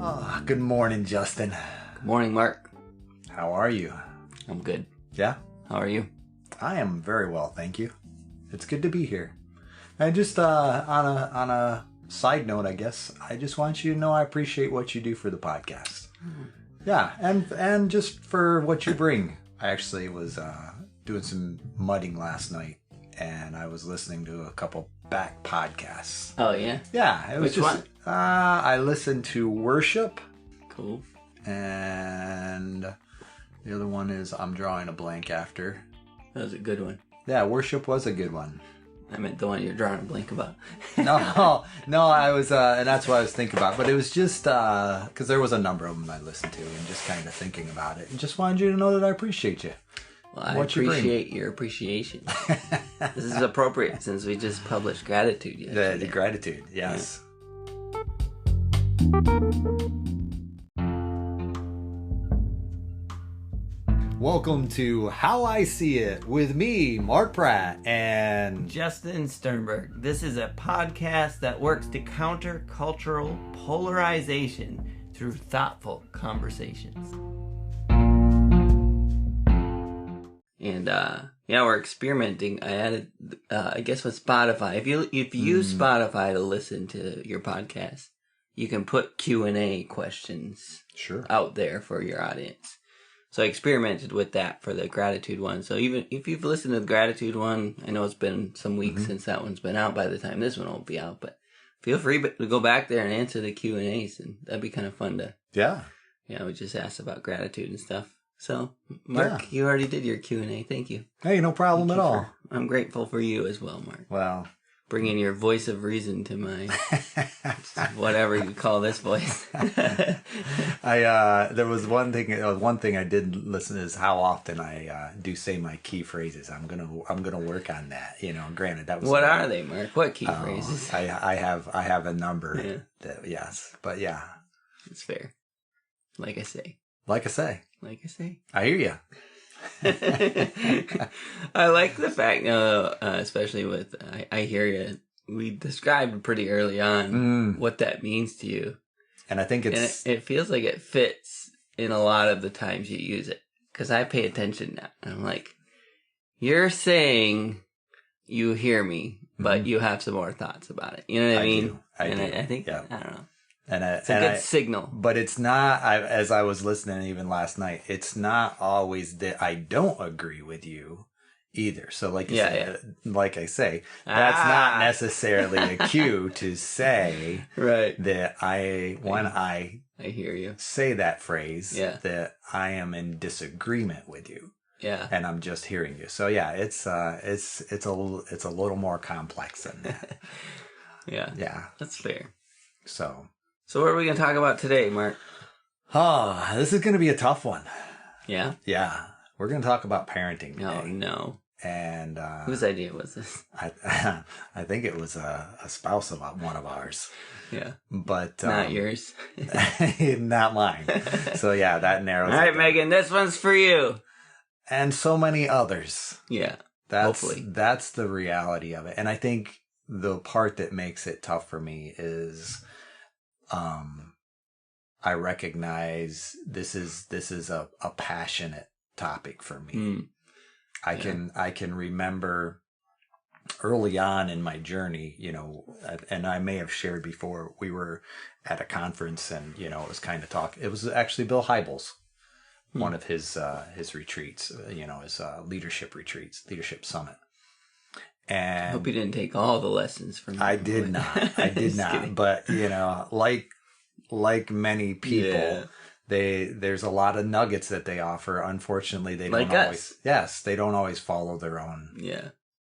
Oh, good morning, Justin. Good morning, Mark. How are you? I'm good. Yeah? How are you? I am very well, thank you. It's good to be here. And just on a side note, I guess, I just want you to know I appreciate what you do for the podcast. Yeah, and just for what you bring. I actually was doing some mudding last night, and I was listening to a couple back podcasts. Oh, yeah? Yeah. It was Which just, one? I listened to Worship. Cool. And the other one is I'm drawing a blank after. That was a good one. Yeah, Worship was a good one. I meant the one you're drawing a blank about. No, I was, and that's what I was thinking about. But it was just, because there was a number of them I listened to and just kind of thinking about it. And just wanted you to know that I appreciate you. Well, I appreciate your appreciation. This is appropriate since we just published gratitude yesterday. The gratitude, yes. Yeah. Welcome to How I See It with me, Mark Pratt, and Justin Sternberg. This is a podcast that works to counter cultural polarization through thoughtful conversations. And yeah, we're experimenting. I added, I guess, with Spotify. If you use Spotify to listen to your podcast, you can put Q&A questions out there for your audience. So I experimented with that for the gratitude one. So even if you've listened to the gratitude one, I know it's been some weeks since that one's been out by the time this one will be out, but feel free to go back there and answer the Q&As, and that'd be kind of fun to... Yeah, we just asked about gratitude and stuff. So, Mark, you already did your Q&A. Thank you. Hey, no problem at all. I'm grateful for you as well, Mark. Well... Bringing your voice of reason to my, whatever you call this voice. There was one thing I did listen to is how often I do say my key phrases. I'm gonna work on that. You know, granted that was. What are they, Mark? What key phrases? I have a number. Yeah. But yeah. It's fair. Like I say. I hear you. I like the fact, especially with I hear you. We described pretty early on what that means to you, and I think it feels like it fits in a lot of the times you use it. Because I pay attention now, and I'm like, you're saying you hear me, but you have some more thoughts about it. You know what I mean? I do. I think yeah. I don't know. And it's a good signal. But it's not, as I was listening even last night, it's not always that I don't agree with you either. So like I say, that's not necessarily a cue to say that when I hear you say that phrase, that I am in disagreement with you. Yeah. And I'm just hearing you. So yeah, it's a little more complex than that. Yeah. That's fair. So what are we going to talk about today, Mark? Oh, this is going to be a tough one. Yeah? Yeah. We're going to talk about parenting today. Oh, no. And whose idea was this? I think it was a spouse of one of ours. Yeah. But not yours. Not mine. So yeah, that narrows it down. All right, Megan, this one's for you. And so many others. Yeah. Hopefully. That's the reality of it. And I think the part that makes it tough for me is I recognize this is a passionate topic for me. I can remember early on in my journey, you know, and I may have shared before, we were at a conference and, you know, it was kind of talk. It was actually Bill Hybels, one of his retreats, you know, his leadership retreats, leadership summit. And I hope you didn't take all the lessons from me. I did not. Kidding. But, you know, like many people, there's a lot of nuggets that they offer. Unfortunately, they don't always. Yes, they don't always follow their own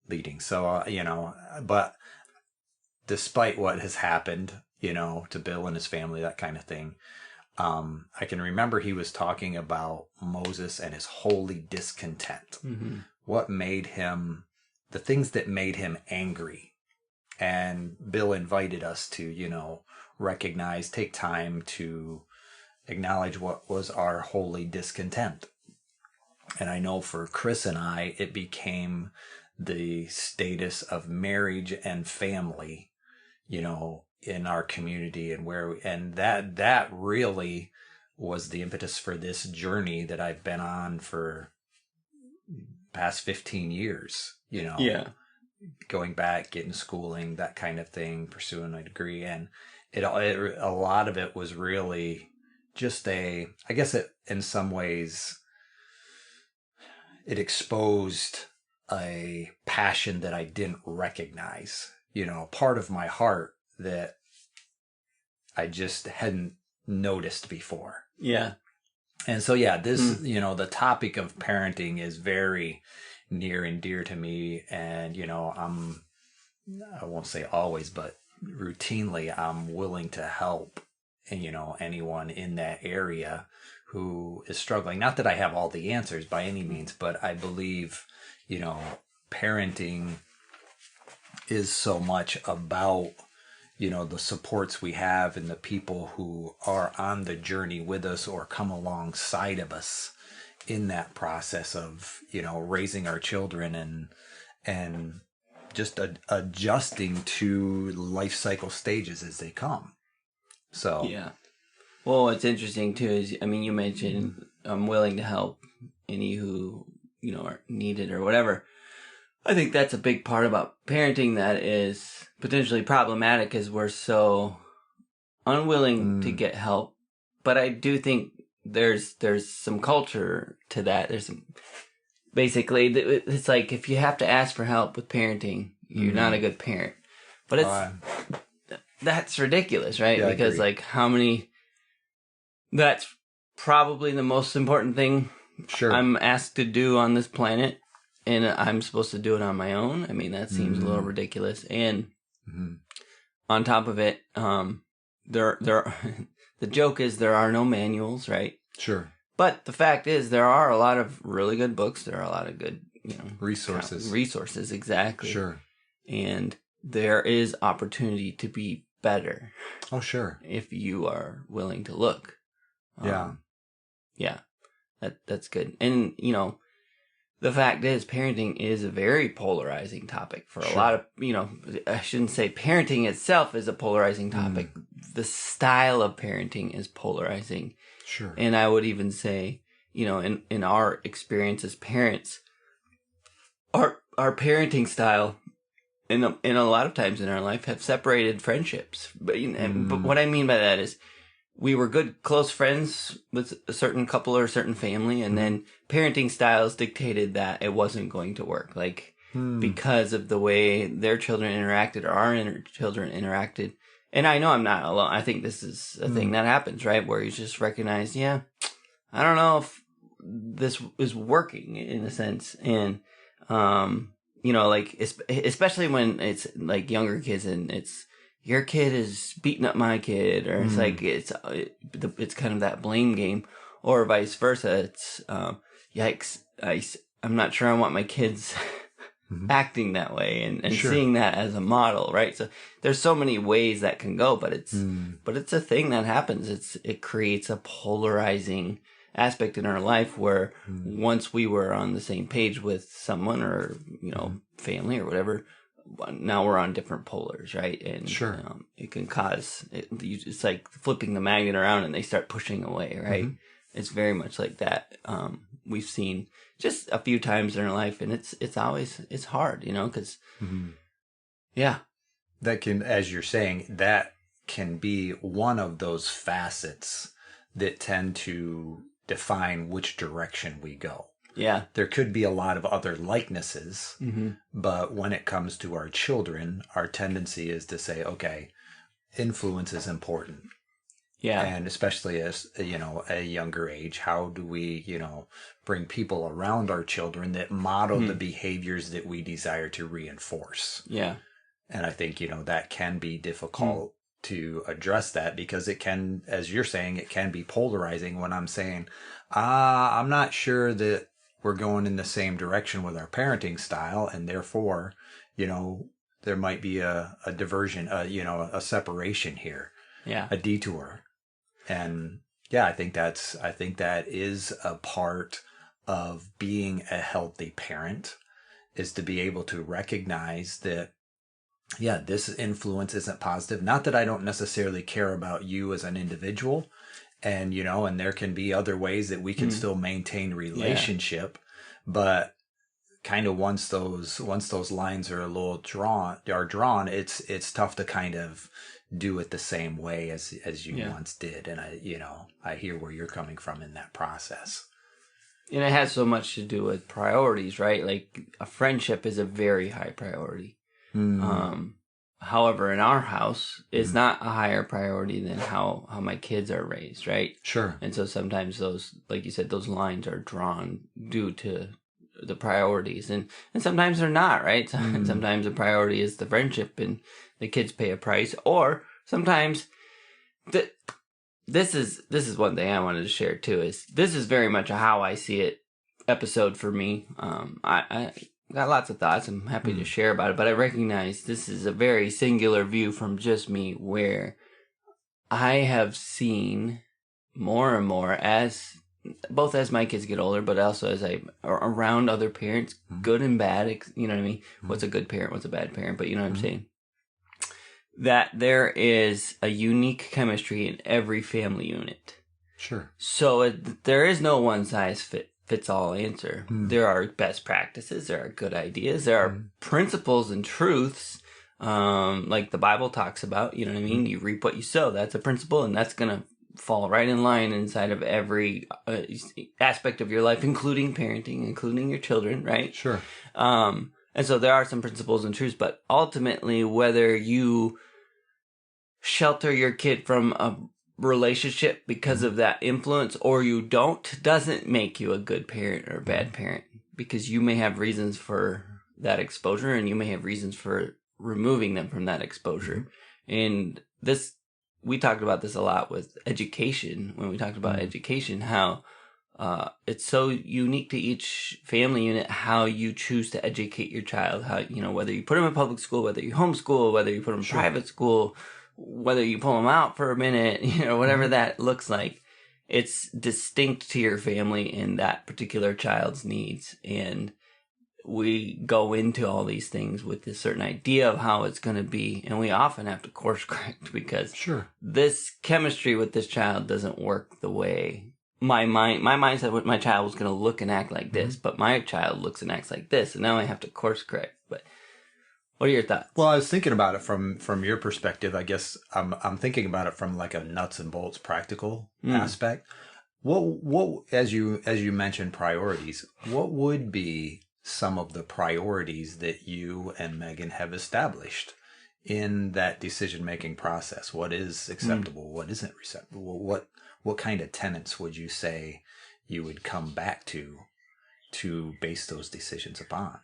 leading. So, you know, but despite what has happened, you know, to Bill and his family, that kind of thing, I can remember he was talking about Moses and his holy discontent. What made him... the things that made him angry. And Bill invited us to, you know, recognize, take time to acknowledge what was our holy discontent. And I know for Chris and I, it became the status of marriage and family, in our community and that really was the impetus for this journey that I've been on for past 15 years, Yeah. going back, getting schooling, that kind of thing, pursuing a degree. And a lot of it was really just I guess it, in some ways, it exposed a passion that I didn't recognize, part of my heart that I just hadn't noticed before. Yeah. And so, this, the topic of parenting is very near and dear to me. And, I won't say always, but routinely, I'm willing to help, anyone in that area who is struggling. Not that I have all the answers by any means, but I believe, parenting is so much about, the supports we have and the people who are on the journey with us or come alongside of us in that process of, raising our children and just adjusting to life cycle stages as they come. So, yeah. Well, what's interesting too is, you mentioned I'm willing to help any who, are needed or whatever. I think that's a big part about parenting that is potentially problematic, is we're so unwilling to get help. But I do think there's some culture to that. Basically, it's like if you have to ask for help with parenting, you're not a good parent. But that's ridiculous, right? Yeah, because that's probably the most important thing I'm asked to do on this planet, and I'm supposed to do it on my own. That seems a little ridiculous. And on top of it, there the joke is there are no manuals, right? Sure. But the fact is there are a lot of really good books. There are a lot of good, resources. Resources, exactly. Sure. And there is opportunity to be better. Oh, sure. If you are willing to look. Yeah. That's good. And, the fact is parenting is a very polarizing topic for a lot of, I shouldn't say parenting itself is a polarizing topic. The style of parenting is polarizing. Sure. And I would even say, in our experience as parents, our parenting style in a lot of times in our life have separated friendships. But what I mean by that is we were good, close friends with a certain couple or a certain family, and then parenting styles dictated that it wasn't going to work. Because of the way their children interacted or our children interacted. And I know I'm not alone. I think this is a thing that happens, right? Where you just recognize, I don't know if this is working in a sense. And, especially when it's like younger kids and it's, your kid is beating up my kid, or it's like, it's kind of that blame game, or vice versa. It's, yikes, I'm not sure I want my kids acting that way and seeing that as a model, right? So there's so many ways that can go, but it's a thing that happens. It creates a polarizing aspect in our life where once we were on the same page with someone or, family or whatever, now we're on different polars, right? And it can cause, it's like flipping the magnet around and they start pushing away, right? It's very much like that. We've seen just a few times in our life, and it's hard, because, that can, as you're saying, that can be one of those facets that tend to define which direction we go. Yeah. There could be a lot of other likenesses, but when it comes to our children, our tendency is to say, okay, influence is important. Yeah. And especially as, a younger age, how do we, bring people around our children that model the behaviors that we desire to reinforce? Yeah. And I think, that can be difficult to address that, because it can, as you're saying, it can be polarizing when I'm saying, I'm not sure that we're going in the same direction with our parenting style, and therefore, there might be a diversion, a separation here, a detour. And I think that is a part of being a healthy parent, is to be able to recognize that yeah, this influence isn't positive. Not that I don't necessarily care about you as an individual, and and there can be other ways that we can still maintain relationship, but kind of once those lines are a little drawn, it's tough to kind of do it the same way as you once did. And I hear where you're coming from in that process. And it has so much to do with priorities, right? Like a friendship is a very high priority. However, in our house, it's not a higher priority than how my kids are raised, right? Sure. And so sometimes those, like you said, those lines are drawn due to the priorities, and sometimes they're not, right? Sometimes the priority is the friendship, and the kids pay a price, or sometimes this is one thing I wanted to share too. Is this is very much a how I see it episode for me. I got lots of thoughts. I'm happy to share about it, but I recognize this is a very singular view from just me, where I have seen more and more both as my kids get older, but also as I'm around other parents, good and bad, you know what I mean? What's a good parent? What's a bad parent? But you know what I'm saying? That there is a unique chemistry in every family unit. Sure. So there is no one size fits all answer. There are best practices. There are good ideas. There are principles and truths, like the Bible talks about. You know what I mean? You reap what you sow. That's a principle, and that's going to fall right in line inside of every aspect of your life, including parenting, including your children, right? Sure. And so there are some principles and truths, but ultimately, whether you shelter your kid from a relationship because of that influence or you don't, doesn't make you a good parent or a bad parent, because you may have reasons for that exposure, and you may have reasons for removing them from that exposure. And we talked about this a lot with education, when we talked about education, how it's so unique to each family unit how you choose to educate your child, how, whether you put them in public school, whether you homeschool, whether you put them in private school, whether you pull them out for a minute, whatever that looks like, it's distinct to your family and that particular child's needs. And we go into all these things with a certain idea of how it's going to be, and we often have to course correct because this chemistry with this child doesn't work the way my mindset with my child was going to look and act like this, but my child looks and acts like this, and now I have to course correct. But what are your thoughts? Well, I was thinking about it from your perspective. I guess I'm thinking about it from like a nuts and bolts practical aspect. What as you mentioned priorities, what would be some of the priorities that you and Megan have established in that decision-making process? What is acceptable? What isn't acceptable? What kind of tenets would you say you would come back to base those decisions upon?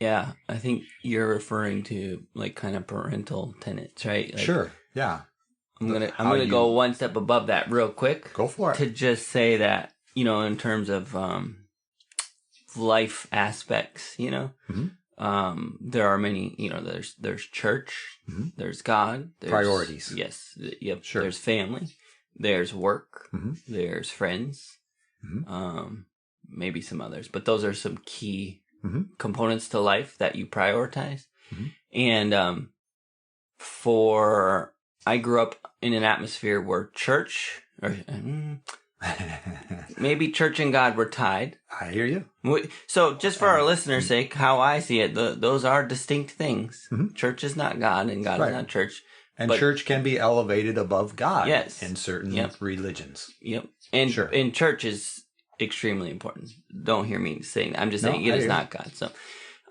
Yeah, I think you're referring to like kind of parental tenets, right? Like, sure. Yeah. I'm gonna go one step above that real quick. Go for it. To just say that, in terms of life aspects, there are many, there's church, there's God, there's priorities. Yes. Yep. Sure. There's family, there's work, there's friends, maybe some others, but those are some key components to life that you prioritize. And I grew up in an atmosphere where church, or maybe church and God were tied. I hear you. So just for our listeners' sake, how I see it, those are distinct things. Church is not God, and God is not church. And church can be elevated above God in certain religions. Yep. And church is extremely important. Don't hear me saying that. I'm just saying it is not God. So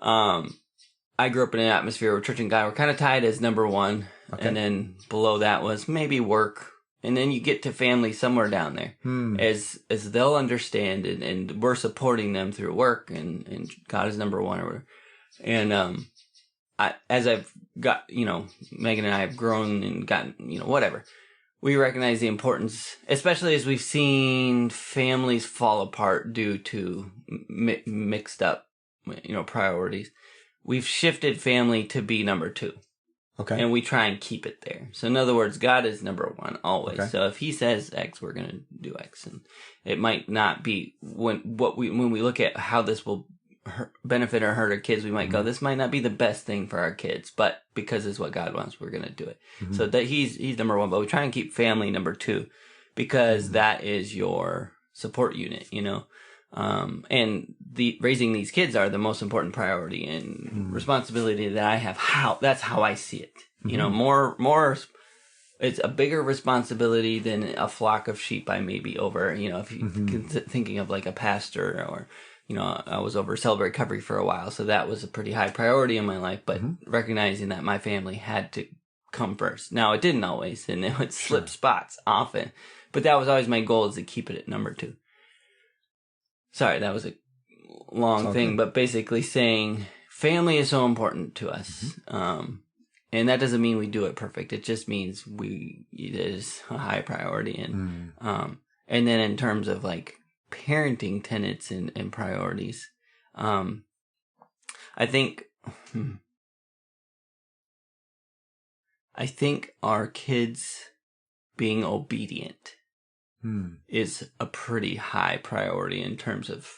I grew up in an atmosphere where church and God were kind of tied as number one. Okay. And then below that was maybe work. And then you get to family somewhere down there as they'll understand and we're supporting them through work and God is number one or whatever. And as I've got, Megan and I have grown and gotten, whatever, we recognize the importance, especially as we've seen families fall apart due to mixed up, priorities. We've shifted family to be number two. Okay. And we try and keep it there. So in other words, God is number one always. Okay. So if he says X, we're going to do X. And it might not be when we look at how this will benefit or hurt our kids, we might go, this might not be the best thing for our kids, but because it's what God wants, we're going to do it. So that he's number one, but we try and keep family number two, because that is your support unit, you know. And raising these kids are the most important priority and responsibility that I have. That's how I see it. You know, more, it's a bigger responsibility than a flock of sheep I may be over. You know, if you thinking of like a pastor, or, you know, I was over Celebrate Recovery for a while, so that was a pretty high priority in my life, but recognizing that my family had to come first. Now, it didn't always, and it would slip spots often, but that was always my goal, is to keep it at number two. Sorry, that was a long thing, but basically saying family is so important to us. And that doesn't mean we do it perfect. It just means it is a high priority. And then in terms of like parenting tenets and priorities, I think our kids being obedient is a pretty high priority in terms of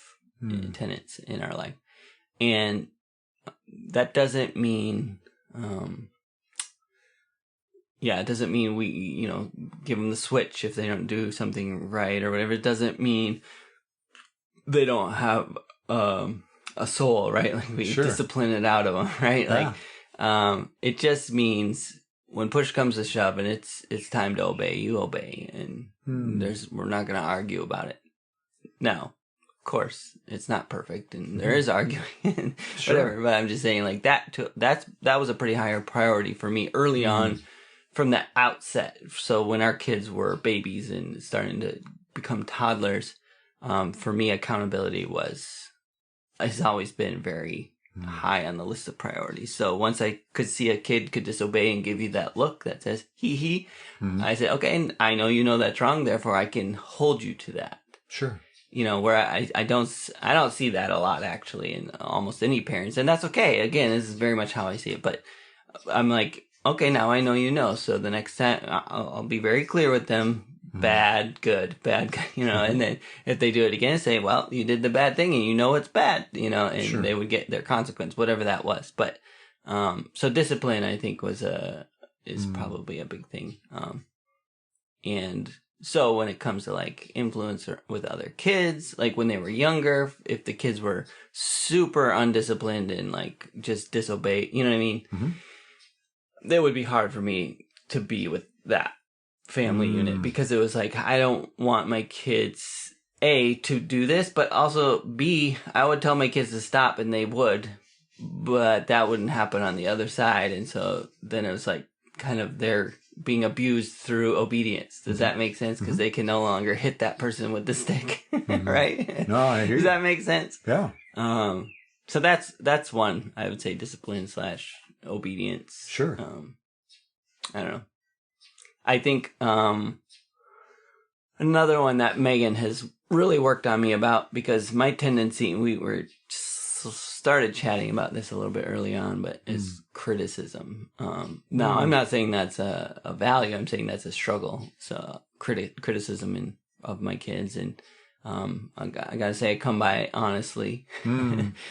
tenets in our life. And that doesn't mean, it doesn't mean we, you know, give them the switch if they don't do something right or whatever. It doesn't mean they don't have a soul, right? Like we discipline it out of them, right? Yeah. Like, it just means when push comes to shove and it's time to obey, you obey, and we're not going to argue about it. Now, of course, it's not perfect, and there is arguing, and whatever. But I'm just saying, like that was a pretty higher priority for me early on, from the outset. So when our kids were babies and starting to become toddlers, for me, accountability has always been very high on the list of priorities. So once I could see a kid could disobey and give you that look that says he, I said, okay, I know you know that's wrong, therefore I can hold you to that. Sure. You know, where I don't see that a lot, actually, in almost any parents, and that's okay. Again, this is very much how I see it, but I'm like, okay, now I know you know, so the next time I'll be very clear with them. Bad, good, you know, and then if they do it again, say, well, you did the bad thing and you know it's bad, you know, and they would get their consequence, whatever that was. But, so discipline, I think, is probably a big thing. And so when it comes to like influence with other kids, like when they were younger, if the kids were super undisciplined and like just disobey, you know what I mean? That would be hard for me to be with that family unit, because it was like, I don't want my kids A, to do this, but also B, I would tell my kids to stop and they would, but that wouldn't happen on the other side. And so then it was like kind of they're being abused through obedience. Does that make sense? Because they can no longer hit that person with the stick. Right? No, I hear you. Does that make sense? Yeah. So that's one, I would say, discipline / obedience. Sure. I don't know. I think another one that Megan has really worked on me about, because my tendency, we were started chatting about this a little bit early on, but is criticism. Now, I'm not saying that's a value. I'm saying that's a struggle. So criticism of my kids, and I gotta say, I come by it honestly.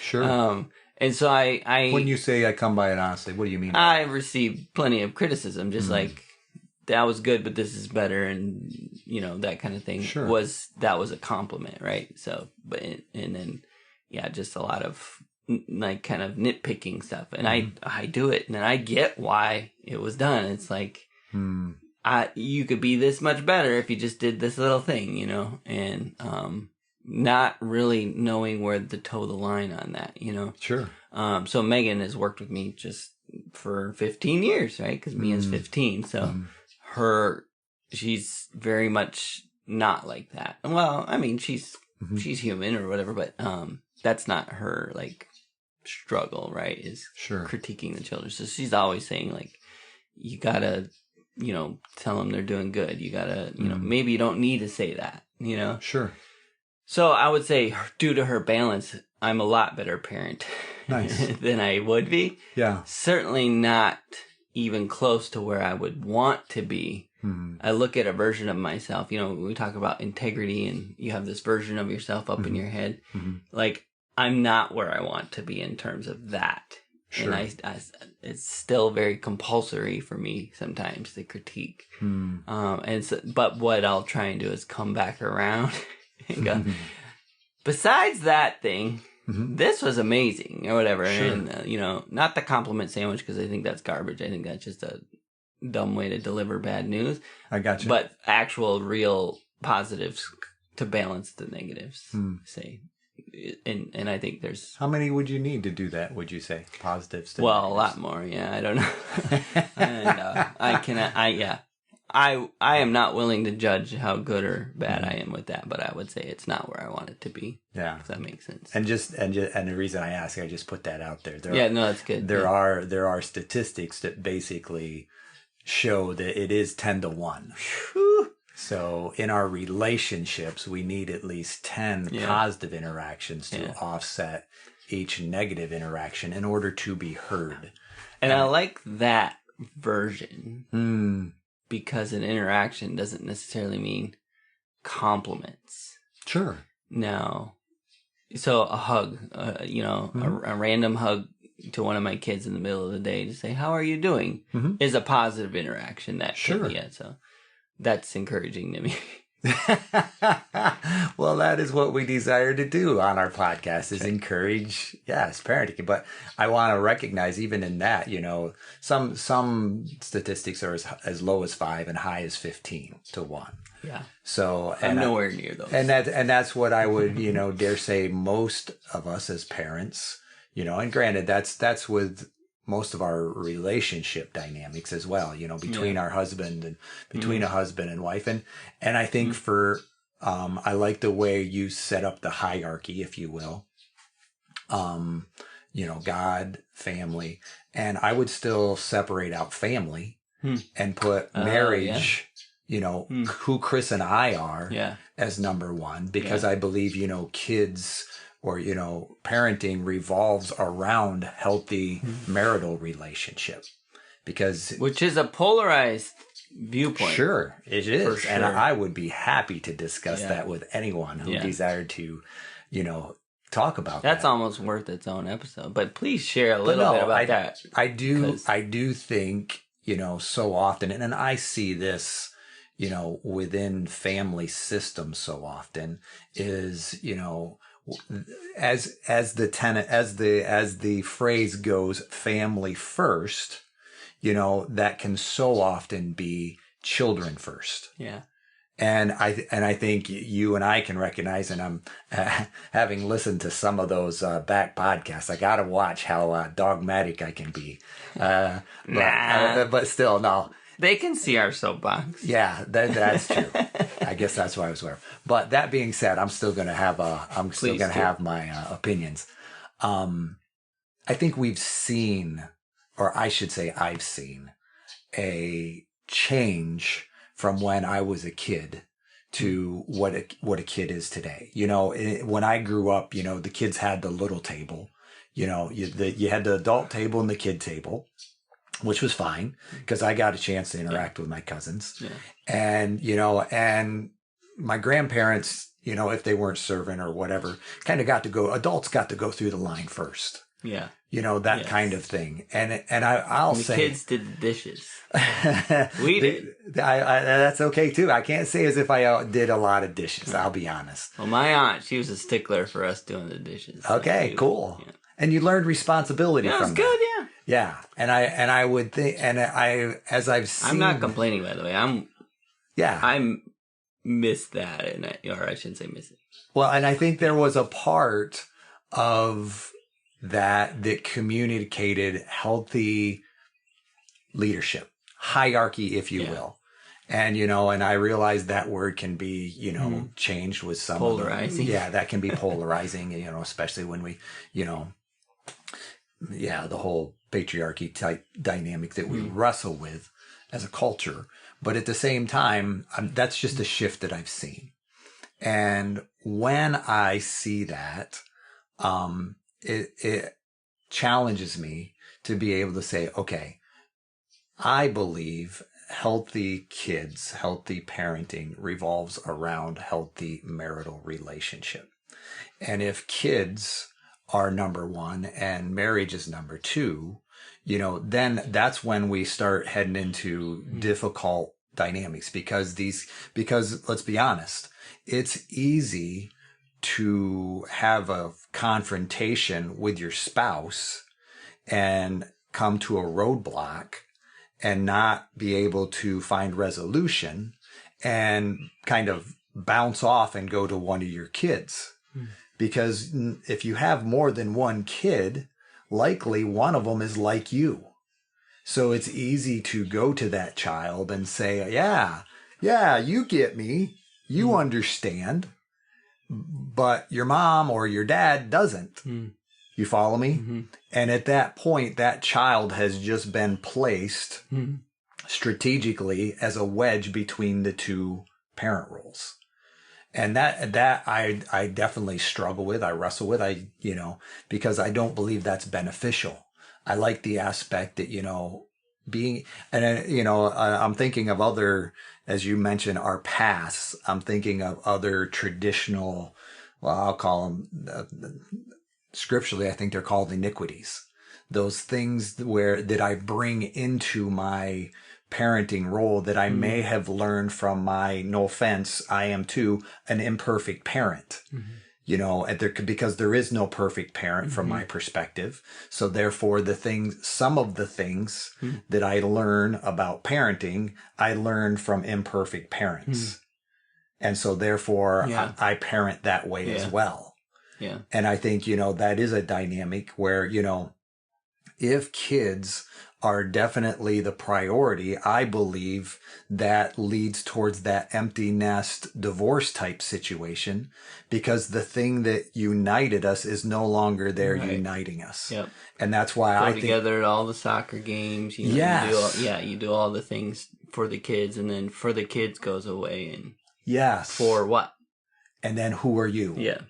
Sure. And so I when you say I come by it honestly, what do you mean? I received plenty of criticism, just like, that was good, but this is better, and you know, that kind of thing. Sure. That was a compliment, right? So, and then just a lot of like kind of nitpicking stuff, and I do it, and I get why it was done. It's like, you could be this much better if you just did this little thing, you know, and not really knowing where to toe the line on that, you know. Sure. So Megan has worked with me just for 15 years, right? Because Mia's 15, so. She's very much not like that. Well, I mean, she's human or whatever, but that's not her like struggle, right? Is critiquing the children. So she's always saying like, you gotta, you know, tell them they're doing good. You gotta, you know, maybe you don't need to say that, you know. Sure. So I would say, due to her balance, I'm a lot better parent than I would be. Yeah. Certainly not even close to where I would want to be. I look at a version of myself, you know, we talk about integrity and you have this version of yourself up in your head. Like, I'm not where I want to be in terms of that. Sure. And it's still very compulsory for me sometimes to critique. But what I'll try and do is come back around and go, besides that thing, this was amazing or whatever. Sure. And, not the compliment sandwich because I think that's garbage. I think that's just a dumb way to deliver bad news. I got you. But actual real positives to balance the negatives, say. And I think there's... How many would you need to do that, would you say? Positives to Well, negatives? A lot more, yeah. I don't know. And I am not willing to judge how good or bad I am with that, but I would say it's not where I want it to be. Yeah. If that makes sense. And the reason I ask, I just put that out there. That's good. There are statistics that basically show that it is 10-1. Whew. So in our relationships, we need at least 10 positive interactions to offset each negative interaction in order to be heard. And I like that version because an interaction doesn't necessarily mean compliments. Sure. No. So a hug, a random hug to one of my kids in the middle of the day to say, "How are you doing?" is a positive interaction. That sure. So that's encouraging to me. Well, that is what we desire to do on our podcast is encourage, parenting. But I want to recognize even in that, some statistics are as low as 5 and high as 15-1. Yeah. So I'm nowhere near those. And that's what I would, dare say most of us as parents, and granted that's with most of our relationship dynamics as well, between our husband and between a husband and wife. And I think I like the way you set up the hierarchy, if you will. God, family, and I would still separate out family and put marriage, who Chris and I are as number one, because I believe, kids or, parenting revolves around healthy marital relationship which is a polarized viewpoint. Sure, it is. Sure. And I would be happy to discuss that with anyone who desired to, talk about That's almost worth its own episode, but please share a little bit about that. I do think, so often, and I see this, within family systems so often is, as the phrase goes, family first, that can so often be children first. Yeah. And I think you and I can recognize, and I'm having listened to some of those back podcasts, I got to watch how dogmatic I can be. But still, no. They can see our soapbox. Yeah, that's true. I guess that's why I was aware. But that being said, I'm still going to have my opinions. I think we've seen, or I should say, I've seen a change from when I was a kid to what a kid is today. When I grew up, the kids had the little table. You had the adult table and the kid table, which was fine because I got a chance to interact with my cousins. Yeah. And, and my grandparents, if they weren't serving or whatever, adults got to go through the line first. Yeah. That kind of thing. And I'll say. The kids did the dishes. We did. That's okay too. I can't say as if I did a lot of dishes. I'll be honest. Well, my aunt, she was a stickler for us doing the dishes. Okay, cool. Yeah. And you learned responsibility from that. That was good, yeah. Yeah. And I would think, as I've seen. I'm not complaining, by the way. I miss that, or I shouldn't say miss it. Well, and I think there was a part of that communicated healthy leadership, hierarchy, if you will. And, and I realize that word can be, changed with some polarizing. That can be polarizing, especially when we, the whole patriarchy type dynamic that we wrestle with as a culture. But at the same time, that's just a shift that I've seen. And when I see that, it challenges me to be able to say, okay, I believe healthy kids, healthy parenting revolves around healthy marital relationship. And if kids are number one and marriage is number two, then that's when we start heading into difficult dynamics because let's be honest, it's easy to have a confrontation with your spouse and come to a roadblock and not be able to find resolution and kind of bounce off and go to one of your kids. Because if you have more than one kid, likely one of them is like you. So it's easy to go to that child and say, yeah, you get me. You understand. But your mom or your dad doesn't. You follow me? Mm-hmm. And at that point, that child has just been placed strategically as a wedge between the two parent roles. And that I definitely struggle with. I wrestle with, because I don't believe that's beneficial. I like the aspect that, being, and, I'm thinking of other, as you mentioned, our pasts. I'm thinking of other traditional, well, I'll call them, scripturally, I think they're called iniquities. Those things that I bring into my parenting role that I may have learned from my, no offense, I am too an imperfect parent, because there is no perfect parent from my perspective. So therefore some of the things that I learn about parenting, I learned from imperfect parents. And so therefore I parent that way as well. Yeah. And I think, that is a dynamic where, if kids are definitely the priority, I believe that leads towards that empty nest divorce type situation because the thing that united us is no longer there uniting us. Yep. And that's why I think together at all the soccer games, you do all the things for the kids, and then for the kids goes away and for what? And then who are you? Yeah.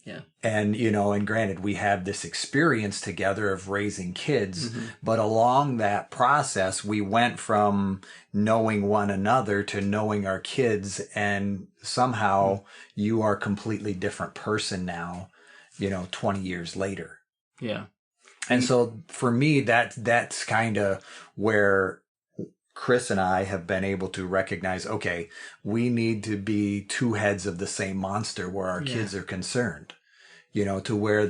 Yeah. And, and granted, we have this experience together of raising kids, but along that process, we went from knowing one another to knowing our kids. And somehow you are a completely different person now, 20 years later. Yeah. And so for me, that's kind of where Chris and I have been able to recognize, okay, we need to be two heads of the same monster where our kids are concerned, to where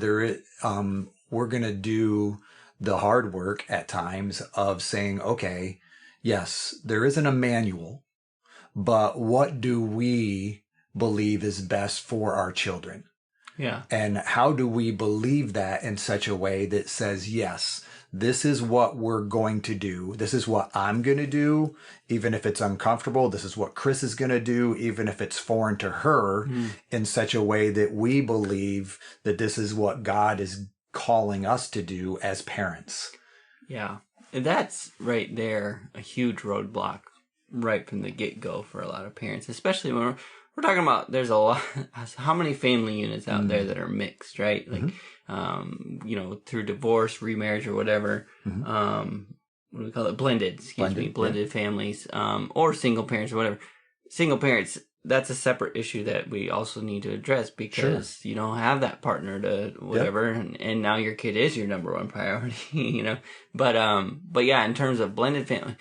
we're going to do the hard work at times of saying, okay, yes, there isn't a manual, but what do we believe is best for our children? Yeah. And how do we believe that in such a way that says, yes, this is what we're going to do. This is what I'm going to do, even if it's uncomfortable. This is what Chris is going to do, even if it's foreign to her, in such a way that we believe that this is what God is calling us to do as parents. Yeah. And that's right there a huge roadblock right from the get-go for a lot of parents, especially when we're talking about there's a lot, how many family units out there that are mixed, right? Like, through divorce, remarriage, or whatever. What do we call it? Blended families, or single parents or whatever. Single parents, that's a separate issue that we also need to address because you don't have that partner to whatever, and now your kid is your number one priority, But yeah, in terms of blended family,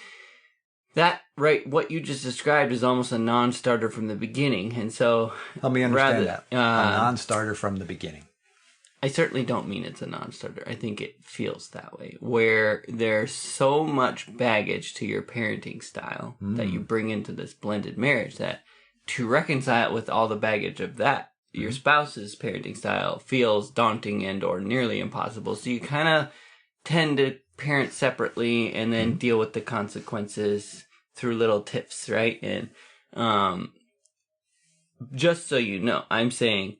that, what you just described is almost a non-starter from the beginning. And so... Help me understand that. A non-starter from the beginning. I certainly don't mean it's a non-starter. I think it feels that way, where there's so much baggage to your parenting style that you bring into this blended marriage that to reconcile it with all the baggage of that, your spouse's parenting style feels daunting and or nearly impossible. So you kind of tend to parent separately and then deal with the consequences through little tips, right? And just so you know, I'm saying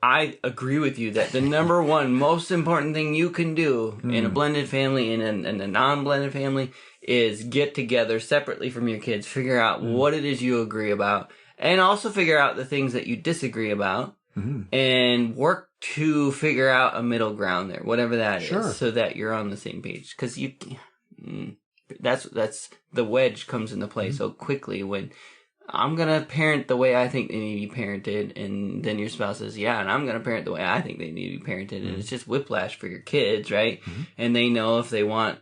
I agree with you that the number one most important thing you can do in a blended family and in a non-blended family is get together separately from your kids, figure out what it is you agree about, and also figure out the things that you disagree about, and work to figure out a middle ground there, whatever that is, so that you're on the same page. Because that's the wedge comes into play so quickly when I'm going to parent the way I think they need to be parented. And then your spouse says, yeah, and I'm going to parent the way I think they need to be parented. And it's just whiplash for your kids, right? And they know if they want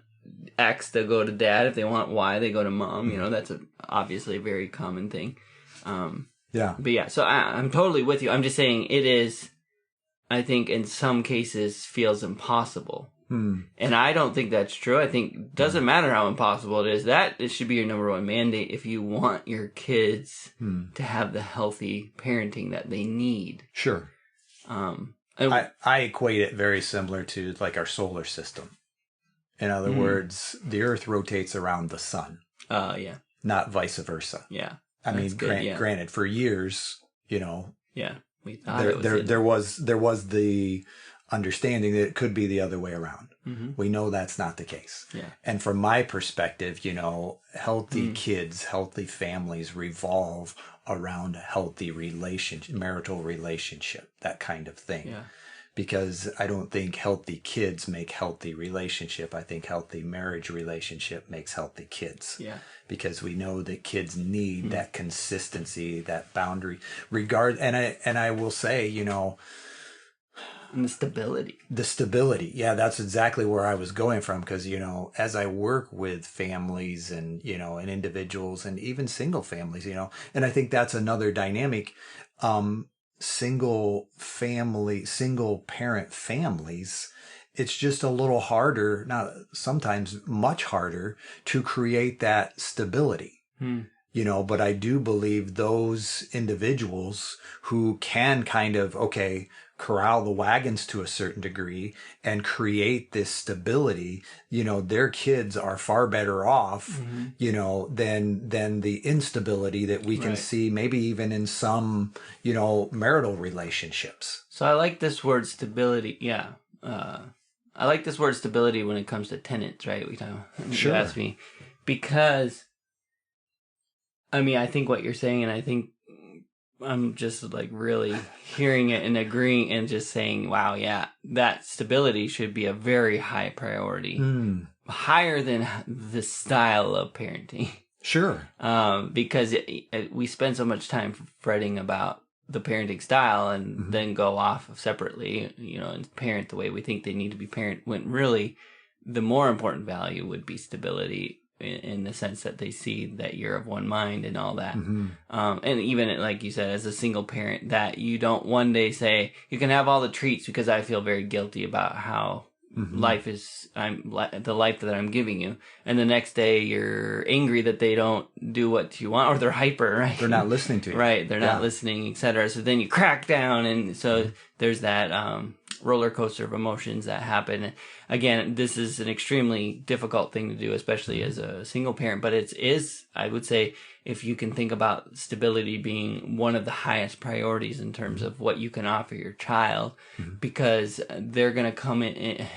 X, they go to dad. If they want Y, they go to mom. You know, that's obviously a very common thing. Yeah. But yeah, so I'm totally with you. I'm just saying it is, I think in some cases feels impossible. And I don't think that's true. I think it doesn't matter how impossible it is. That it should be your number one mandate if you want your kids to have the healthy parenting that they need. Sure. I equate it very similar to like our solar system. In other words, the Earth rotates around the sun. Yeah. Not vice versa. Yeah. I mean, granted, for years, you know. Yeah. We thought there was the understanding that it could be the other way around. We know that's not the case. Yeah. And from my perspective, you know, healthy kids, healthy families revolve around healthy marital relationship, that kind of thing. Yeah. Because I don't think healthy kids make healthy relationship. I think healthy marriage relationship makes healthy kids. Yeah. Because we know that kids need that consistency, that boundary, and I will say, you know, and the stability. The stability. Yeah, that's exactly where I was going from. Because, you know, as I work with families and, you know, and individuals and even single families, you know, and I think that's another dynamic. Single parent families, it's just a little harder, not sometimes much harder, to create that stability. You know, but I do believe those individuals who can kind of, corral the wagons to a certain degree and create this stability, you know, their kids are far better off, you know, than the instability that we can see maybe even in some, you know, marital relationships. So I like this word stability. Yeah. I like this word stability when it comes to tenants, right? You asked me, because I mean, I think what you're saying, and I think I'm just like really hearing it and agreeing and just saying, wow, yeah, that stability should be a very high priority, higher than the style of parenting. Sure. Because we spend so much time fretting about the parenting style and then go off separately, you know, and parent the way we think they need to be parent, when really the more important value would be stability, in the sense that they see that you're of one mind and all that. And even like you said, as a single parent, that you don't one day say, you can have all the treats because I feel very guilty about how life is, the life that I'm giving you. And the next day you're angry that they don't do what you want, or they're hyper, right? They're not listening to you. Right. They're not listening, etc. So then you crack down. And so there's that, roller coaster of emotions that happen. Again, this is an extremely difficult thing to do, especially as a single parent, but it is, I would say, if you can think about stability being one of the highest priorities in terms of what you can offer your child, because they're going to come in,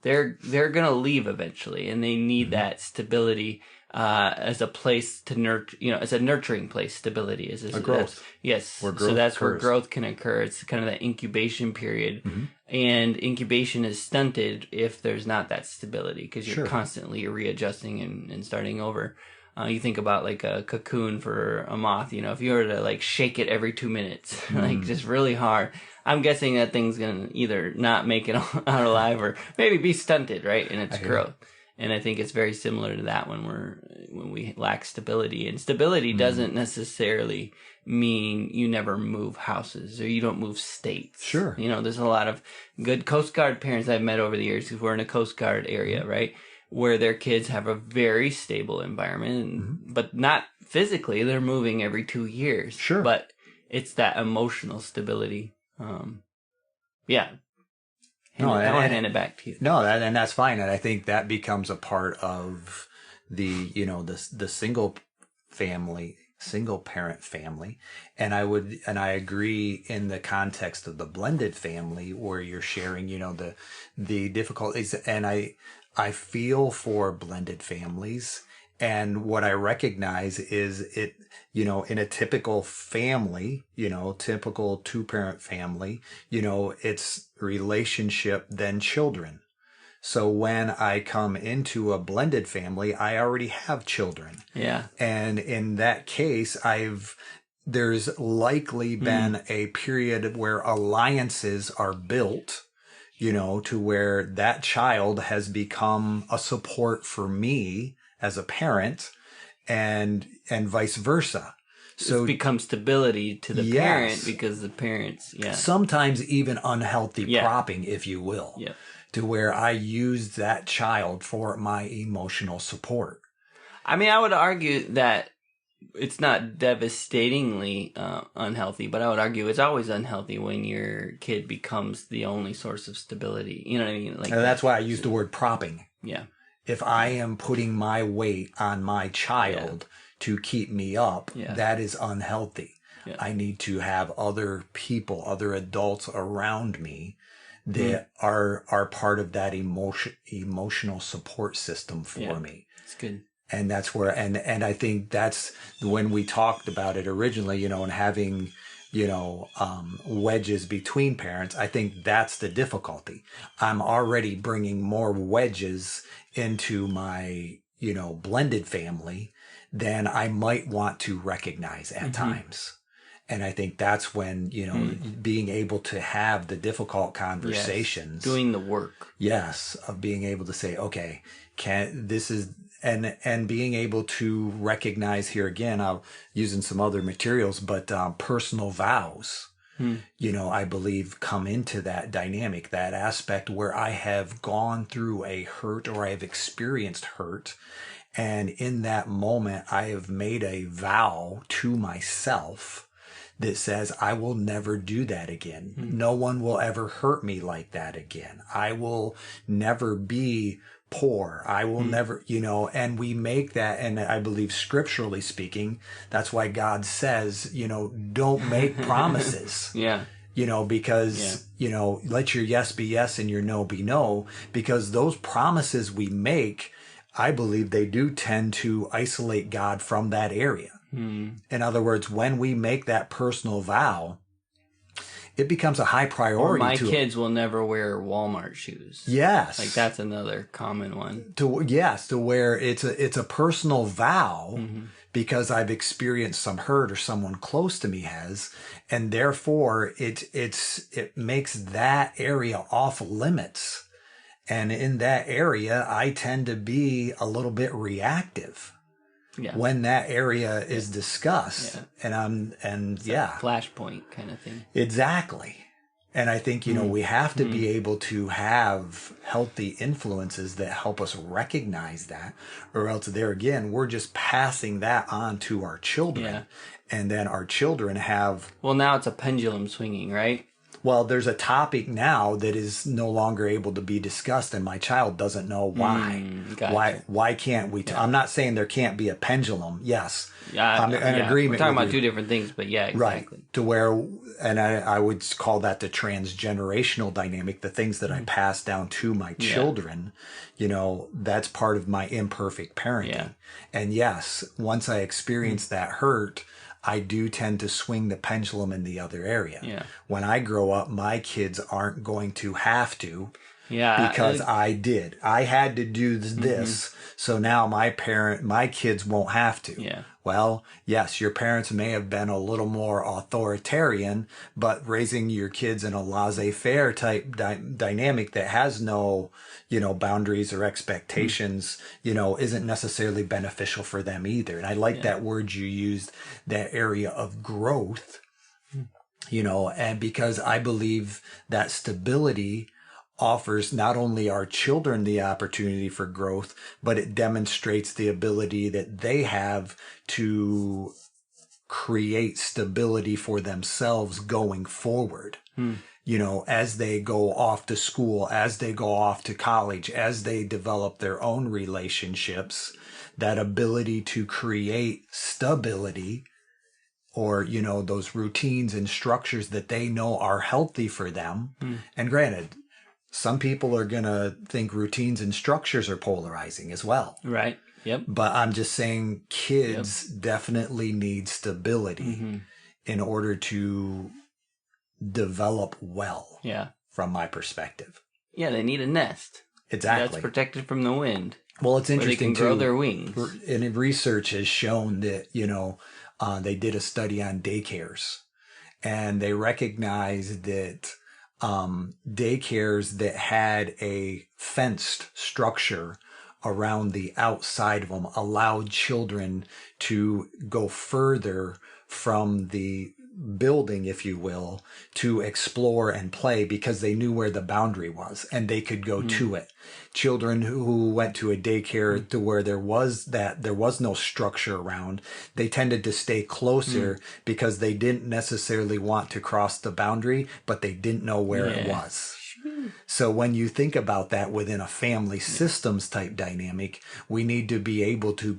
they're going to leave eventually, and they need that stability as a place to nurture, you know, as a nurturing place. Stability is a growth. Yes. So that's where growth can occur. It's kind of that incubation period. And incubation is stunted if there's not that stability, because you're constantly readjusting and starting over. You think about like a cocoon for a moth, you know, if you were to like shake it every 2 minutes, like just really hard, I'm guessing that thing's going to either not make it out alive or maybe be stunted, right, in its growth. And I think it's very similar to that when we lack stability. And stability doesn't necessarily mean you never move houses or you don't move states. Sure. You know, there's a lot of good Coast Guard parents I've met over the years, because we're in a Coast Guard area, right, where their kids have a very stable environment, but not physically. They're moving every 2 years. Sure. But it's that emotional stability. Yeah. I want to hand it back to you. No, and that's fine. And I think that becomes a part of the, you know, the single parent family. And I agree in the context of the blended family, where you're sharing, you know, the difficulties. And I feel for blended families. And what I recognize is it, you know, in a typical family, you know, typical 2-parent family, you know, it's relationship, then children. So when I come into a blended family, I already have children. Yeah. And in that case, there's likely been a period where alliances are built, to where that child has become a support for me as a parent and vice versa. So it's become stability to the parent because the parents, sometimes even unhealthy propping, if you will, to where I use that child for my emotional support. I mean, I would argue that it's not devastatingly unhealthy, but I would argue it's always unhealthy when your kid becomes the only source of stability. You know what I mean? Like that's why I use the word propping. Yeah. If I am putting my weight on my child to keep me up, that is unhealthy. Yeah. I need to have other people, other adults around me that are part of that emotional support system for me. It's good. And that's where, and I think that's when we talked about it originally, and having, wedges between parents. I think that's the difficulty. I'm already bringing more wedges into my, blended family than I might want to recognize at times. And I think that's when, being able to have the difficult conversations. Doing the work. Yes. Of being able to say, okay, and being able to recognize here again, I'll using some other materials, but personal vows, I believe come into that dynamic, that aspect where I have gone through a hurt or I have experienced hurt. And in that moment, I have made a vow to myself that says, I will never do that again. No one will ever hurt me like that again. I will never be poor. I will never, and we make that. And I believe scripturally speaking, that's why God says, don't make promises. Because, let your yes be yes and your no be no, because those promises we make, I believe they do tend to isolate God from that area. In other words, when we make that personal vow, it becomes a high priority. My kids will never wear Walmart shoes. Yes. Like that's another common one. To where it's a personal vow because I've experienced some hurt or someone close to me has, and therefore it makes that area off limits. And in that area, I tend to be a little bit reactive. When that area is discussed, and flashpoint kind of thing. Exactly. And I think, we have to be able to have healthy influences that help us recognize that, or else there again, we're just passing that on to our children. And then our children have... Well, now it's a pendulum swinging, right? Well, there's a topic now that is no longer able to be discussed, and my child doesn't know why. Gotcha. Why can't we? I'm not saying there can't be a pendulum. Yes, I'm in agreement. We're talking about two different things, but exactly. Right. To where, and I would call that the transgenerational dynamic. The things that I pass down to my children, that's part of my imperfect parenting. And yes, once I experience that hurt, I do tend to swing the pendulum in the other area. When I grow up, my kids aren't going to have to because I did. I had to do this. So now my kids won't have to. Well, yes, your parents may have been a little more authoritarian, but raising your kids in a laissez-faire type dynamic that has no, boundaries or expectations, isn't necessarily beneficial for them either. And I like that word you used, that area of growth, and because I believe that stability offers not only our children the opportunity for growth, but it demonstrates the ability that they have to create stability for themselves going forward. As they go off to school, as they go off to college, as they develop their own relationships, that ability to create stability or, those routines and structures that they know are healthy for them. And granted, some people are going to think routines and structures are polarizing as well. Right. Yep. But I'm just saying kids definitely need stability in order to develop well. From my perspective. Yeah, they need a nest. Exactly. That's protected from the wind. Well, it's interesting, they can grow their wings. And research has shown that, they did a study on daycares, and they recognized that daycares that had a fenced structure around the outside of them allowed children to go further from the building, if you will, to explore and play because they knew where the boundary was and they could go to it. Children who went to a daycare to where there was no structure around, they tended to stay closer because they didn't necessarily want to cross the boundary, but they didn't know where it was. So when you think about that within a family systems type dynamic, we need to be able to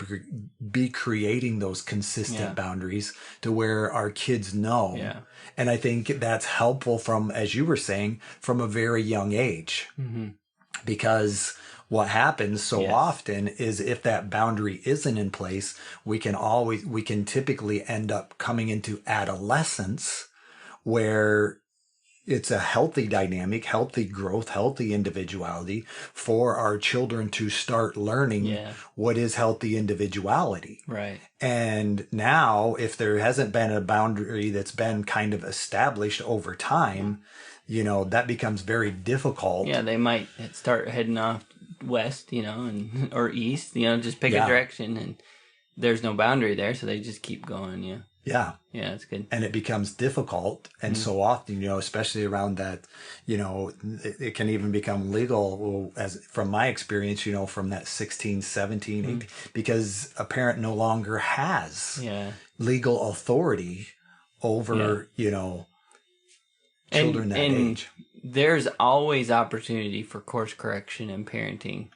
be creating those consistent boundaries to where our kids know. Yeah. And I think that's helpful from, as you were saying, from a very young age. Mm-hmm. Because what happens so often is if that boundary isn't in place, we can typically end up coming into adolescence where it's a healthy dynamic, healthy growth, healthy individuality for our children to start learning what is healthy individuality. Right. And now, if there hasn't been a boundary that's been kind of established over time, that becomes very difficult. Yeah, they might start heading off west, or east, just pick a direction, and there's no boundary there, so they just keep going, Yeah, that's good. And it becomes difficult. And so often, especially around that, it can even become legal as from my experience, from that 16, 17, 18, because a parent no longer has legal authority over, children that age. There's always opportunity for course correction in parenting,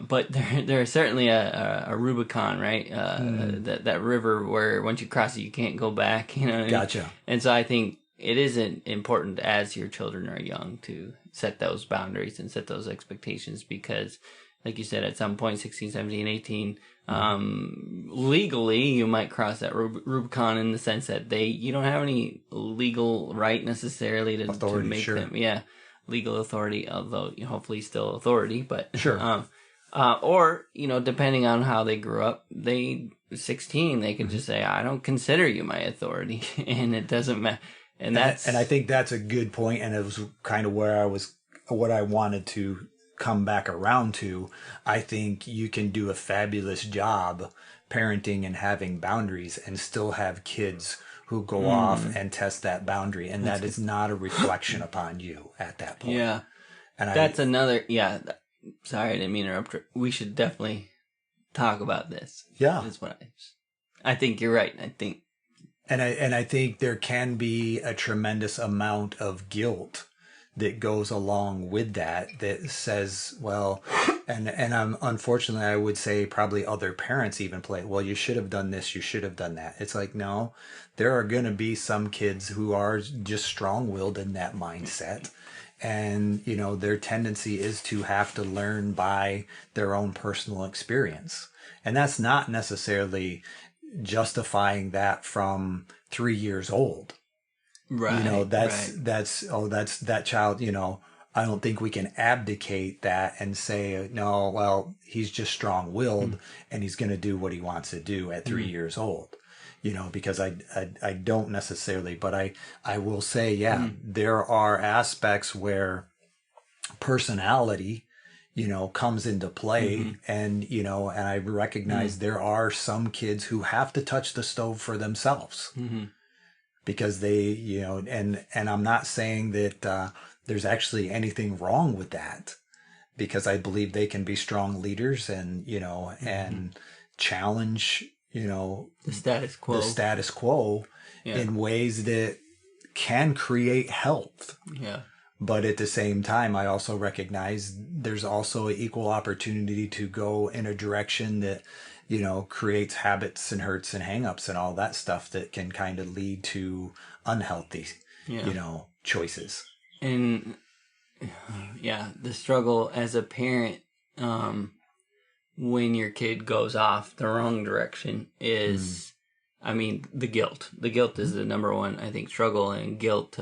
but there's certainly a Rubicon, right? That river where once you cross it, you can't go back. Gotcha. And so I think it is important as your children are young to set those boundaries and set those expectations because, like you said, at some point, 16, 17, 18, legally, you might cross that Rubicon in the sense that you don't have any legal right necessarily to make them, legal authority, although hopefully still authority, but sure. Or, depending on how they grew up, 16, they could just say, I don't consider you my authority, and it doesn't matter. And I think that's a good point, and it was kind of what I wanted to come back around to. I think you can do a fabulous job parenting and having boundaries and still have kids who go off and test that boundary, and that is not a reflection upon you at that point. Yeah. And that's another, sorry, I didn't mean to interrupt. We should definitely talk about this. Yeah. Is what I think you're right. And I think there can be a tremendous amount of guilt that goes along with that says, well, and I'm unfortunately, I would say probably other parents even play, well, you should have done this, you should have done that. It's like, no, there are going to be some kids who are just strong-willed in that mindset. And, their tendency is to have to learn by their own personal experience. And that's not necessarily justifying that from 3 years old. Right. That's that child, I don't think we can abdicate that and say, no, well, he's just strong-willed and he's going to do what he wants to do at 3 years old, because I don't necessarily, but I will say, there are aspects where personality, comes into play and I recognize there are some kids who have to touch the stove for themselves. Because they, and I'm not saying that there's actually anything wrong with that, because I believe they can be strong leaders and, and challenge, the status quo in ways that can create health. Yeah. But at the same time, I also recognize there's also an equal opportunity to go in a direction that, creates habits and hurts and hangups and all that stuff that can kind of lead to unhealthy, choices. And the struggle as a parent, when your kid goes off the wrong direction is, the guilt. The guilt is the number one, I think, struggle, and guilt,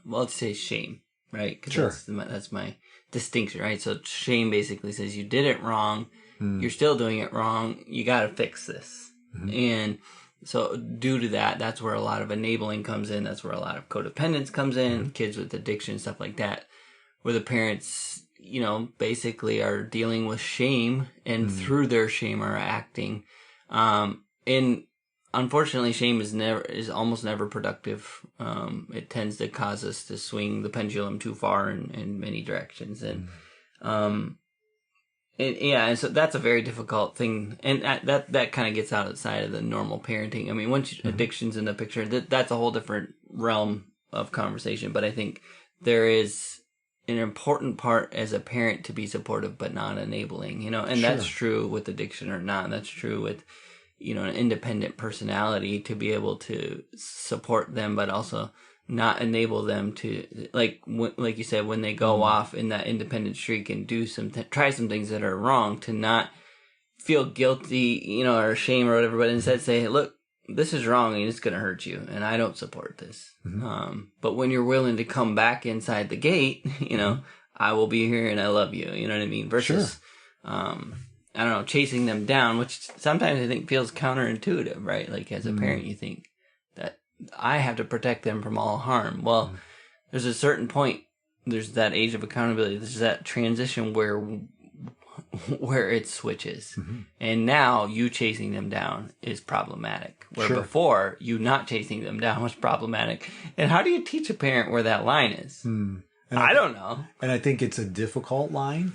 let's say shame. right? 'Cause Sure. That's my distinction, right? So shame basically says you did it wrong. You're still doing it wrong. You got to fix this. And so due to that, that's where a lot of enabling comes in. That's where a lot of codependence comes in. Kids with addiction, stuff like that, where the parents, basically are dealing with shame and through their shame are acting. And unfortunately, shame is almost never productive. It tends to cause us to swing the pendulum too far in many directions. And and so that's a very difficult thing, and that kind of gets outside of the normal parenting. I mean, once addiction's in the picture, that's a whole different realm of conversation. But I think there is an important part as a parent to be supportive, but not enabling. And Sure. that's true with addiction or not. That's true with an independent personality, to be able to support them, but also not enable them to, like you said, when they go off in that independent streak and do try some things that are wrong, to not feel guilty, or ashamed or whatever, but instead say, hey, look, this is wrong and it's going to hurt you and I don't support this. But when you're willing to come back inside the gate, I will be here and I love you. You know what I mean? Versus, I don't know, chasing them down, which sometimes I think feels counterintuitive, right? Like as a parent, you think that I have to protect them from all harm. Well, there's a certain point, there's that age of accountability, there's that transition where it switches. And now you chasing them down is problematic. Where before, you not chasing them down was problematic. And how do you teach a parent where that line is? I don't know. And I think it's a difficult line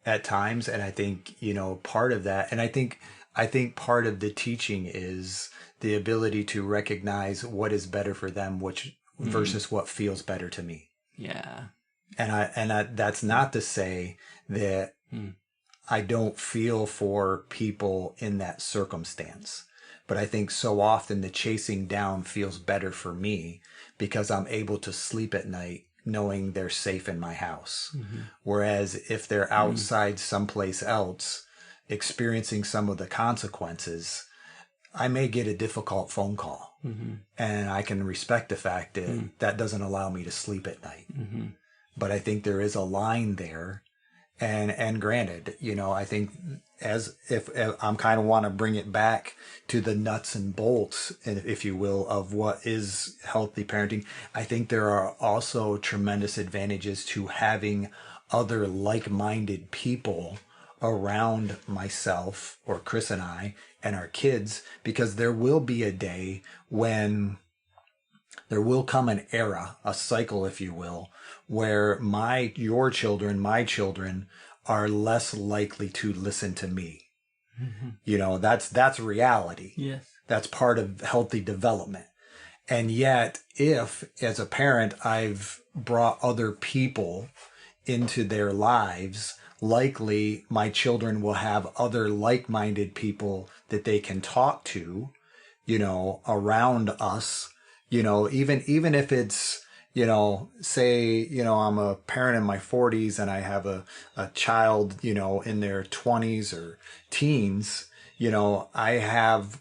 at times. And I think, part of that, and I think part of the teaching is the ability to recognize what is better for them, versus what feels better to me. Yeah. And that's not to say that I don't feel for people in that circumstance. But I think so often the chasing down feels better for me because I'm able to sleep at night knowing they're safe in my house. Whereas if they're outside someplace else experiencing some of the consequences, I may get a difficult phone call. And I can respect the fact that that doesn't allow me to sleep at night. But I think there is a line there. And granted, I think if I'm kind of want to bring it back to the nuts and bolts, if you will, of what is healthy parenting, I think there are also tremendous advantages to having other like-minded people around myself or Chris and I and our kids, because there will be a day when there will come an era, a cycle, if you will, where your children, my children are less likely to listen to me. That's reality. Yes. That's part of healthy development. And yet, if as a parent, I've brought other people into their lives, likely my children will have other like-minded people that they can talk to, around us, even if it's, say, I'm a parent in my 40s and I have a child, in their 20s or teens, I have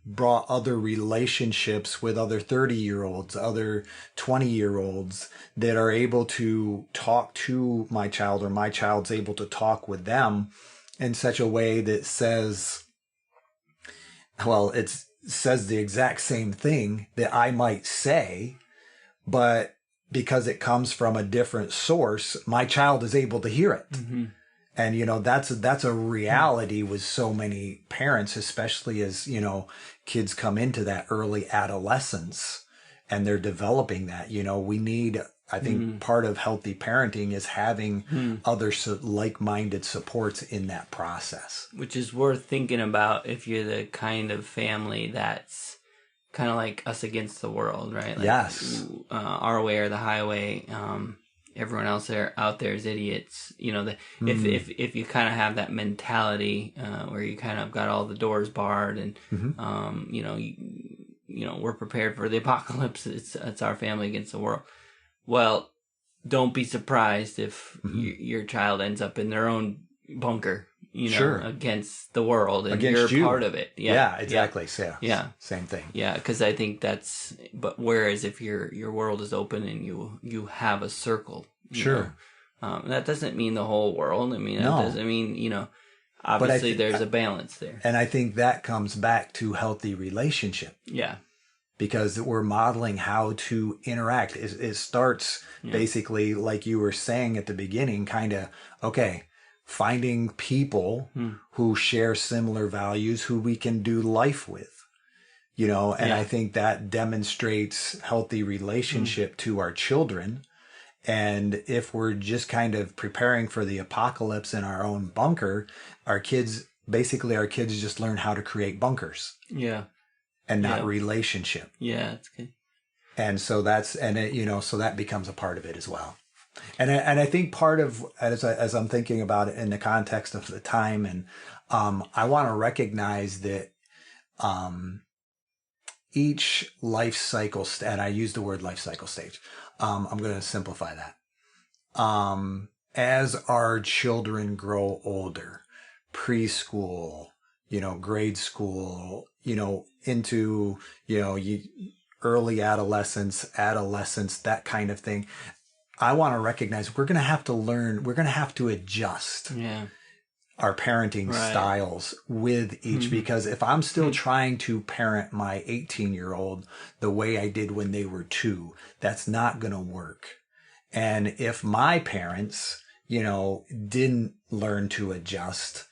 brought other relationships with other 30-year-olds, other 20-year-olds that are able to talk to my child, or my child's able to talk with them in such a way that says the exact same thing that I might say, but because it comes from a different source, my child is able to hear it. And, that's a reality with so many parents, especially as, kids come into that early adolescence and they're developing that, we need, I think part of healthy parenting is having other like-minded supports in that process. Which is worth thinking about if you're the kind of family that's kind of like us against the world, right? Like, yes. Our way or the highway. Everyone else out there is idiots. If you kind of have that mentality where you kind of got all the doors barred and we're prepared for the apocalypse. It's our family against the world. Well, don't be surprised if your child ends up in their own bunker, against the world, and against you're you. Part of it. Yeah, exactly. Yeah. Same thing. Yeah, because I think but whereas if your world is open and you have a circle, sure. That doesn't mean the whole world. I mean, that doesn't mean, obviously there's a balance there. And I think that comes back to healthy relationship. Yeah. Because we're modeling how to interact. It starts basically, like you were saying at the beginning, kind of, finding people who share similar values, who we can do life with, and I think that demonstrates healthy relationship to our children. And if we're just kind of preparing for the apocalypse in our own bunker, our kids just learn how to create bunkers. Yeah. And not relationship. Yeah, that's good. And so so that becomes a part of it as well. And I think part of, as I'm thinking about it in the context of the time, and I want to recognize that each life cycle, and I use the word life cycle stage, I'm going to simplify that. As our children grow older, preschool, grade school, into, early adolescence, that kind of thing. I want to recognize we're going to have to learn, we're going to have to adjust our parenting styles with each, because if I'm still trying to parent my 18-year-old the way I did when they were 2, that's not going to work. And if my parents, didn't learn to adjust,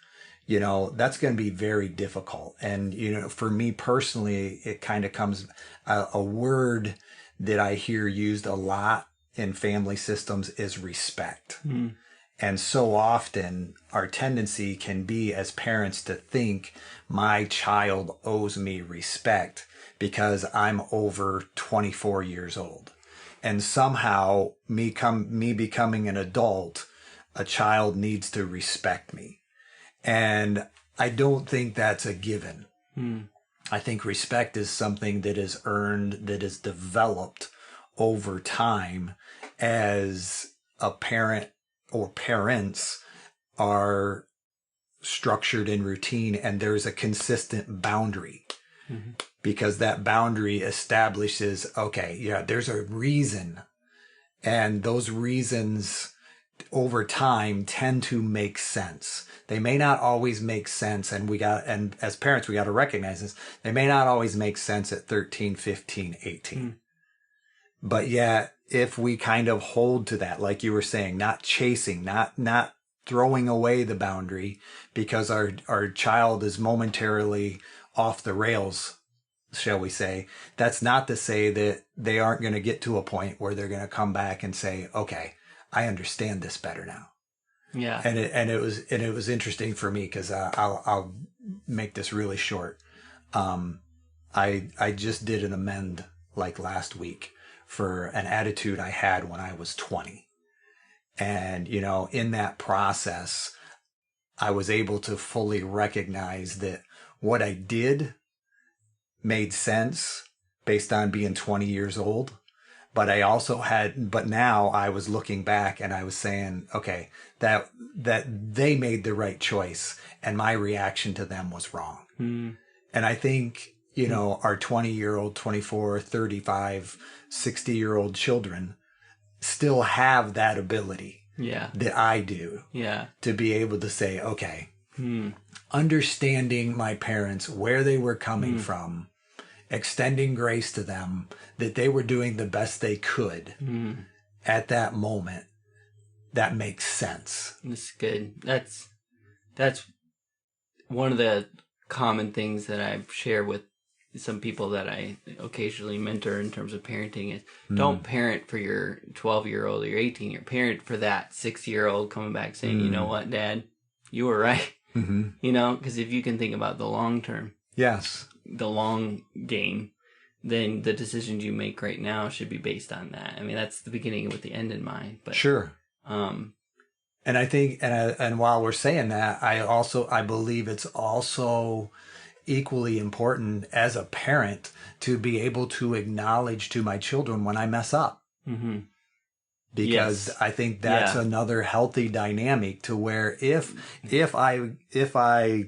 that's going to be very difficult. And, for me personally, it kind of comes, a word that I hear used a lot in family systems is respect. And so often our tendency can be as parents to think my child owes me respect because I'm over 24 years old. And somehow me becoming an adult, a child needs to respect me. And I don't think that's a given. I think respect is something that is earned, that is developed over time as a parent or parents are structured in routine and there's a consistent boundary. Because that boundary establishes, there's a reason. And those reasons over time tend to make sense. They may not always make sense. And as parents, we got to recognize this. They may not always make sense at 13, 15, 18. But yet, if we kind of hold to that, like you were saying, not chasing, not throwing away the boundary because our child is momentarily off the rails, shall we say, that's not to say that they aren't going to get to a point where they're going to come back and say, okay, I understand this better now. Yeah. And it was interesting for me because I'll make this really short. I just did an amend like last week for an attitude I had when I was 20. And, in that process, I was able to fully recognize that what I did made sense based on being 20 years old. But now I was looking back and I was saying, okay, that they made the right choice and my reaction to them was wrong. And I think, our 20-year-old, 24, 35, 60-year-old children still have that ability that I do to be able to say, okay, understanding my parents, where they were coming from, extending grace to them, that they were doing the best they could at that moment, that makes sense. That's good. That's one of the common things that I share with some people that I occasionally mentor in terms of parenting is don't parent for your 12-year-old or your 18-year parent for that 6-year-old coming back saying, you know what, Dad, you were right. Because if you can think about the long term. Yes. The long game, then the decisions you make right now should be based on that. I mean, that's the beginning with the end in mind. But sure. And I think, and while we're saying that, I believe it's also equally important as a parent to be able to acknowledge to my children when I mess up. because I think that's another healthy dynamic to where if I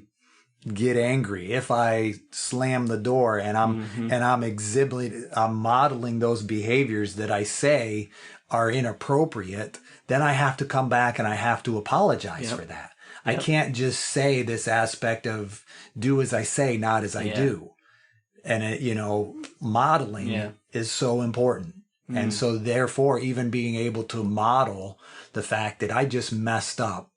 get angry, if I slam the door and I'm modeling those behaviors that I say are inappropriate, then I have to come back and I have to apologize for that. I can't just say this aspect of do as I say, not as I do. And modeling is so important. And so therefore, even being able to model the fact that I just messed up,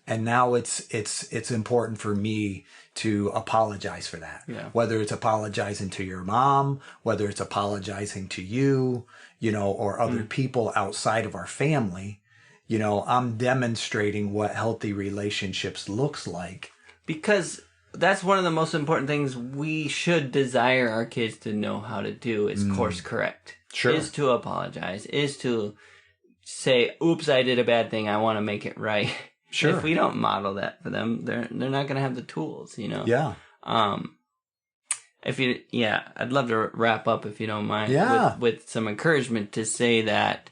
and now it's important for me to apologize for that. Yeah. Whether it's apologizing to your mom, whether it's apologizing to you, or other people outside of our family, I'm demonstrating what healthy relationships looks like. Because that's one of the most important things we should desire our kids to know how to do is course correct. Sure. Is to apologize, is to say, oops, I did a bad thing, I want to make it right. Sure. If we don't model that for them, they're not going to have the tools, Yeah. I'd love to wrap up if you don't mind. Yeah. With some encouragement to say that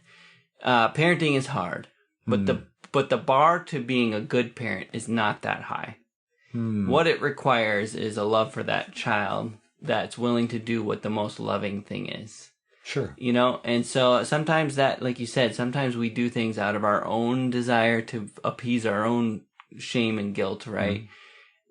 parenting is hard, but the bar to being a good parent is not that high. What it requires is a love for that child that's willing to do what the most loving thing is. Sure. And so sometimes that, like you said, sometimes we do things out of our own desire to appease our own shame and guilt, right?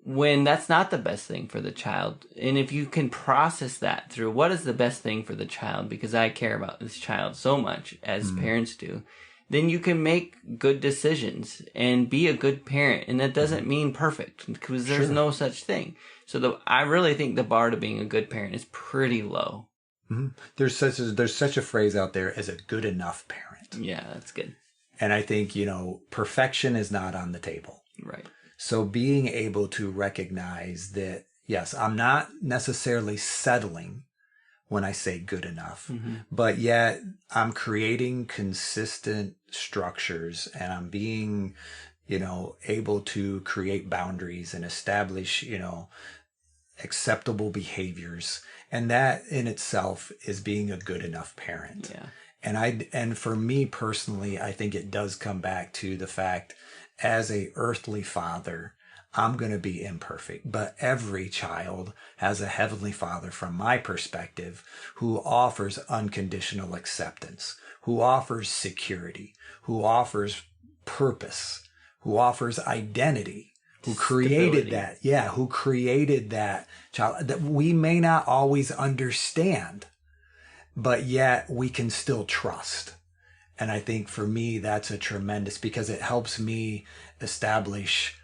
When that's not the best thing for the child. And if you can process that through what is the best thing for the child, because I care about this child so much as parents do, then you can make good decisions and be a good parent. And that doesn't mean perfect, because there's no such thing. So I really think the bar to being a good parent is pretty low. Mm-hmm. There's such a phrase out there as a good enough parent. Yeah, that's good. And I think, perfection is not on the table. Right. So being able to recognize that, yes, I'm not necessarily settling when I say good enough, but yet I'm creating consistent structures and I'm being, able to create boundaries and establish, acceptable behaviors. And that in itself is being a good enough parent. Yeah. And for me personally, I think it does come back to the fact as a earthly father, I'm going to be imperfect, but every child has a heavenly father from my perspective who offers unconditional acceptance, who offers security, who offers purpose, who offers identity. Who created that? Yeah, who created that child that we may not always understand, but yet we can still trust. And I think for me, that's a tremendous, because it helps me establish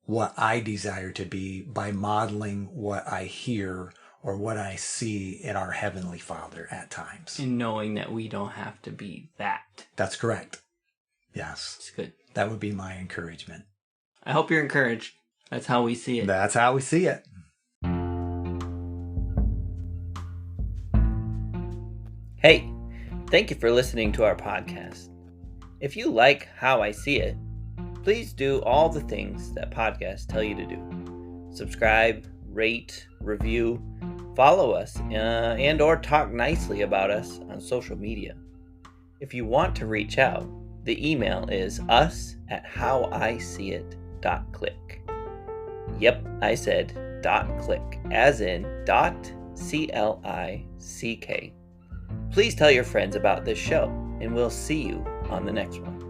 what I desire to be by modeling what I hear or what I see in our Heavenly Father at times. And knowing that we don't have to be that. That's correct. Yes. It's good. That would be my encouragement. I hope you're encouraged. That's how we see it. That's how we see it. Hey, thank you for listening to our podcast. If you like How I See It, please do all the things that podcasts tell you to do. Subscribe, rate, review, follow us, and or talk nicely about us on social media. If you want to reach out, the email is us@howiseeit.click. Yep, I said .click, as in .click. Please tell your friends about this show, and we'll see you on the next one.